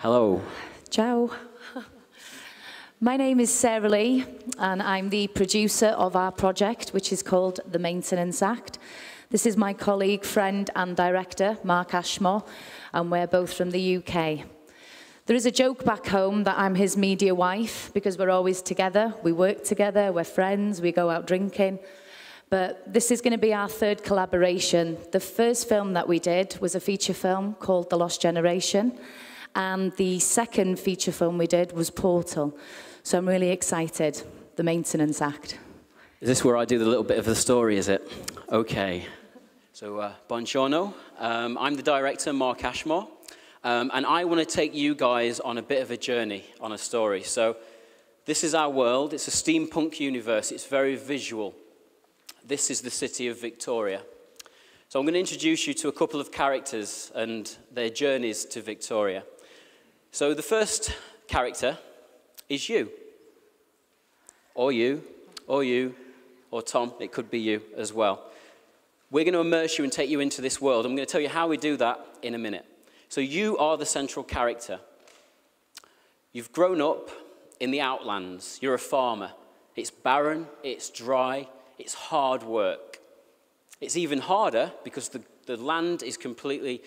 Hello. Ciao. My name is Sarah Lee, and I'm the producer of our project, which is called The Maintenance Act. This is my colleague, friend, and director, Mark Ashmore, and we're both from the UK. There is a joke back home that I'm his media wife, because we're always together, we work together, we're friends, we go out drinking. But this is going to be our third collaboration. The first film that we did was a feature film called The Lost Generation, and the second feature film we did was Portal. So I'm really excited. The Maintenance Act. Is this where I do the little bit of the story, is it? Okay. So, buongiorno. I'm the director, Mark Ashmore, and I want to take you guys on a bit of a journey, on a story. So, this is our world. It's a steampunk universe. It's very visual. This is the city of Victoria. So I'm going to introduce you to a couple of characters and their journeys to Victoria. So the first character is you. Or you, or you, or Tom. It could be you as well. We're going to immerse you and take you into this world. I'm going to tell you how we do that in a minute. So you are the central character. You've grown up in the outlands. You're a farmer. It's barren, it's dry, it's hard work. It's even harder because the land is completely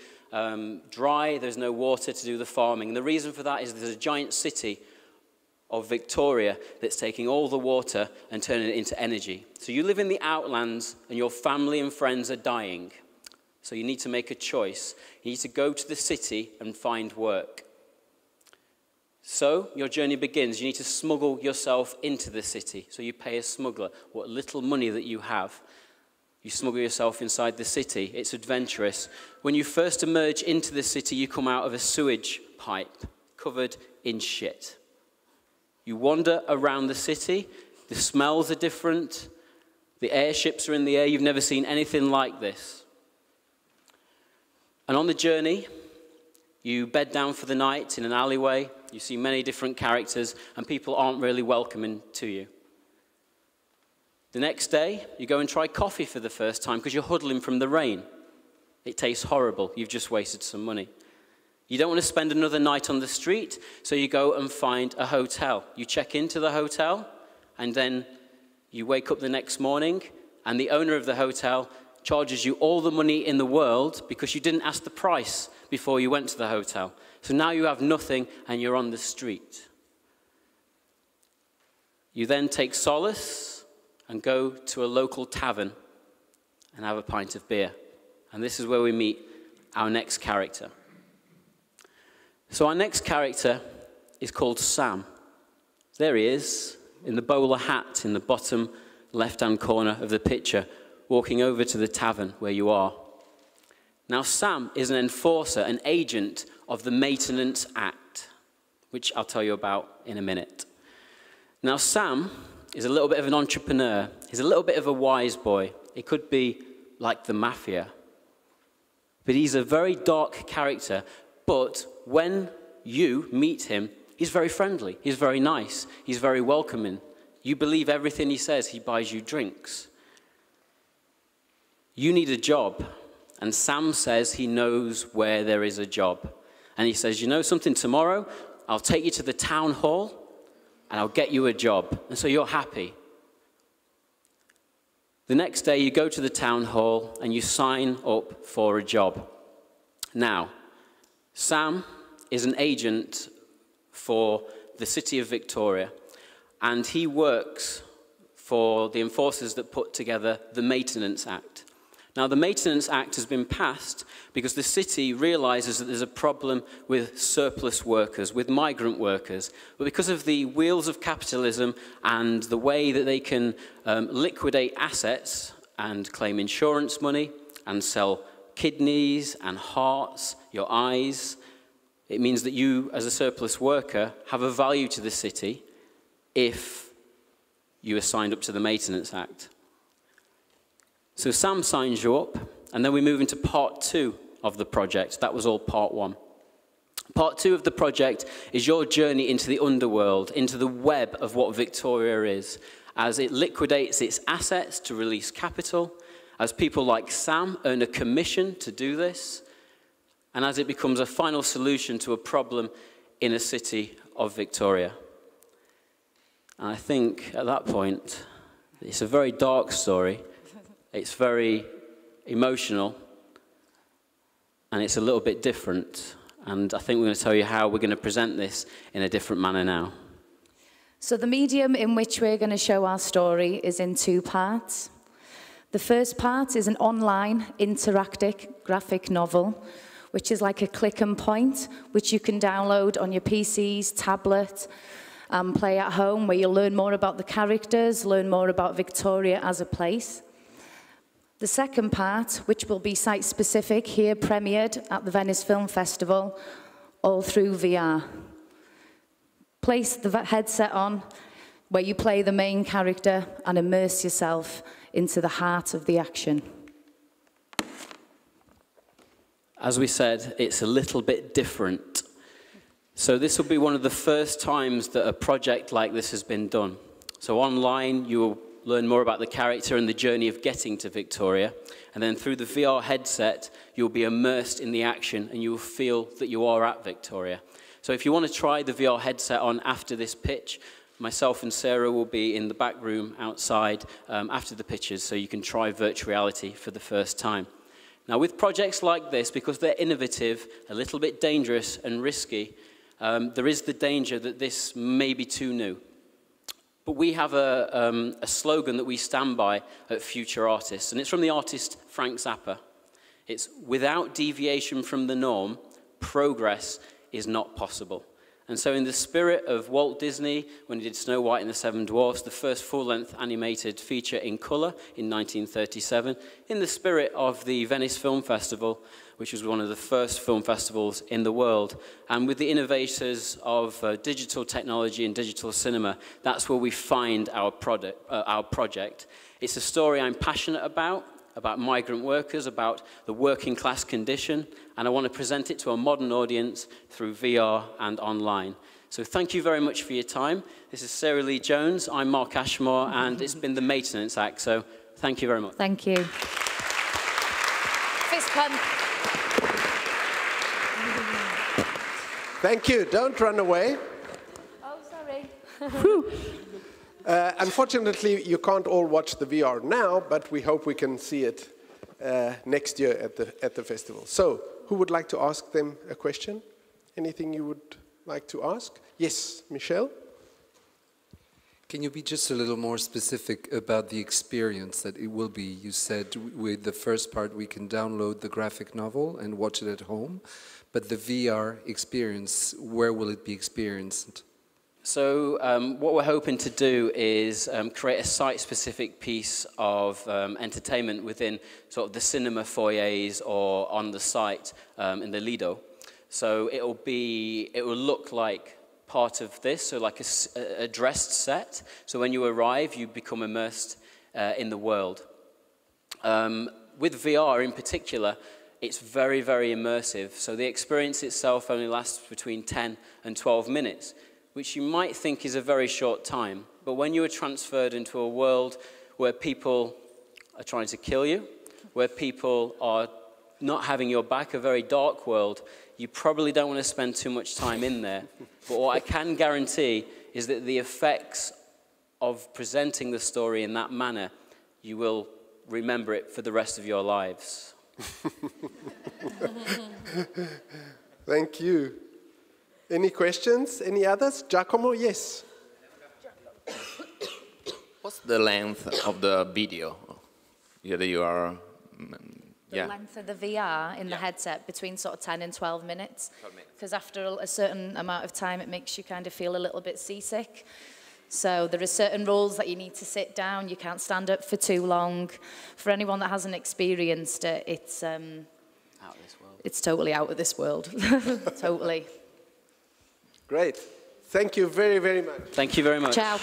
dry. There's no water to do the farming. And the reason for that is there's a giant city of Victoria that's taking all the water and turning it into energy. So you live in the outlands and your family and friends are dying. So you need to make a choice. You need to go to the city and find work. So your journey begins. You need to smuggle yourself into the city. So you pay a smuggler what little money that you have. You smuggle yourself inside the city. It's adventurous. When you first emerge into the city, you come out of a sewage pipe covered in shit. You wander around the city. The smells are different. The airships are in the air. You've never seen anything like this. And on the journey, you bed down for the night in an alleyway. You see many different characters, and people aren't really welcoming to you. The next day, you go and try coffee for the first time because you're huddling from the rain. It tastes horrible. You've just wasted some money. You don't want to spend another night on the street, so you go and find a hotel. You check into the hotel, and then you wake up the next morning, and the owner of the hotel charges you all the money in the world because you didn't ask the price before you went to the hotel. So now you have nothing, and you're on the street. You then take solace and go to a local tavern and have a pint of beer. And this is where we meet our next character. So our next character is called Sam. There he is, in the bowler hat in the bottom left-hand corner of the picture, walking over to the tavern where you are. Now Sam is an enforcer, an agent of the Maintenance Act, which I'll tell you about in a minute. Now Sam is a little bit of an entrepreneur. He's a little bit of a wise boy. It could be like the mafia. But he's a very dark character. But when you meet him, he's very friendly. He's very nice. He's very welcoming. You believe everything he says. He buys you drinks. You need a job. And Sam says he knows where there is a job. And he says, you know something, tomorrow I'll take you to the town hall and I'll get you a job. And so you're happy. The next day you go to the town hall and you sign up for a job. Now, Sam is an agent for the city of Victoria, and he works for the enforcers that put together the Maintenance Act. Now, the Maintenance Act has been passed because the city realizes that there's a problem with surplus workers, with migrant workers. But because of the wheels of capitalism and the way that they can liquidate assets and claim insurance money and sell kidneys and hearts, your eyes, it means that you, as a surplus worker, have a value to the city if you are signed up to the Maintenance Act. So Sam signs you up, and then we move into part 2 of the project. That was all part 1. Part 2 of the project is your journey into the underworld, into the web of what Victoria is, as it liquidates its assets to release capital, as people like Sam earn a commission to do this, and as it becomes a final solution to a problem inner city of Victoria. And I think at that point, it's a very dark story, it's very emotional, and it's a little bit different. And I think we're going to tell you how we're going to present this in a different manner now. So the medium in which we're going to show our story is in two parts. The first part is an online interactive graphic novel, which is like a click and point, which you can download on your PCs, tablet, and play at home, where you'll learn more about the characters, learn more about Victoria as a place. The second part, which will be site-specific, here premiered at the Venice Film Festival, all through VR. Place the headset on, where you play the main character and immerse yourself into the heart of the action. As we said, it's a little bit different. So this will be one of the first times that a project like this has been done. So online, you will learn more about the character and the journey of getting to Victoria. And then through the VR headset, you'll be immersed in the action and you will feel that you are at Victoria. So if you want to try the VR headset on after this pitch, myself and Sarah will be in the back room outside after the pitches, so you can try virtual reality for the first time. Now, with projects like this, because they're innovative, a little bit dangerous and risky, there is the danger that this may be too new. But we have a slogan that we stand by at Future Artists, and it's from the artist Frank Zappa. It's, "Without deviation from the norm, progress is not possible." And so in the spirit of Walt Disney, when he did Snow White and the Seven Dwarfs, the first full-length animated feature in colour in 1937, in the spirit of the Venice Film Festival, which was one of the first film festivals in the world, and with the innovators of digital technology and digital cinema, that's where we find our project. It's a story I'm passionate about migrant workers, about the working class condition, and I want to present it to a modern audience through VR and online. So thank you very much for your time. This is Sarah Lee Jones, I'm Mark Ashmore, and it's been the Maintenance Act, so thank you very much. Thank you. Fist pump. Thank you, don't run away. Oh, sorry. Unfortunately, you can't all watch the VR now, but we hope we can see it next year at the festival. So, who would like to ask them a question? Anything you would like to ask? Yes, Michelle? Can you be just a little more specific about the experience that it will be? You said with the first part we can download the graphic novel and watch it at home, but the VR experience, where will it be experienced? So what we're hoping to do is create a site-specific piece of entertainment within sort of the cinema foyers or on the site in the Lido. So it will look like part of this, so like a dressed set. So when you arrive, you become immersed in the world. With VR in particular, it's very, very immersive. So the experience itself only lasts between 10 and 12 minutes. Which you might think is a very short time, but when you are transferred into a world where people are trying to kill you, where people are not having your back, a very dark world, you probably don't want to spend too much time in there. But what I can guarantee is that the effects of presenting the story in that manner, you will remember it for the rest of your lives. Thank you. Any questions? Any others? Giacomo, yes. What's the length of the video? You are, The length of the VR in the headset, between sort of 10 and 12 minutes. Because after a certain amount of time, it makes you kind of feel a little bit seasick. So there are certain rules that you need to sit down. You can't stand up for too long. For anyone that hasn't experienced it, it's Out of this world. It's totally out of this world. Totally. Great. Thank you very, very much. Thank you very much. Ciao.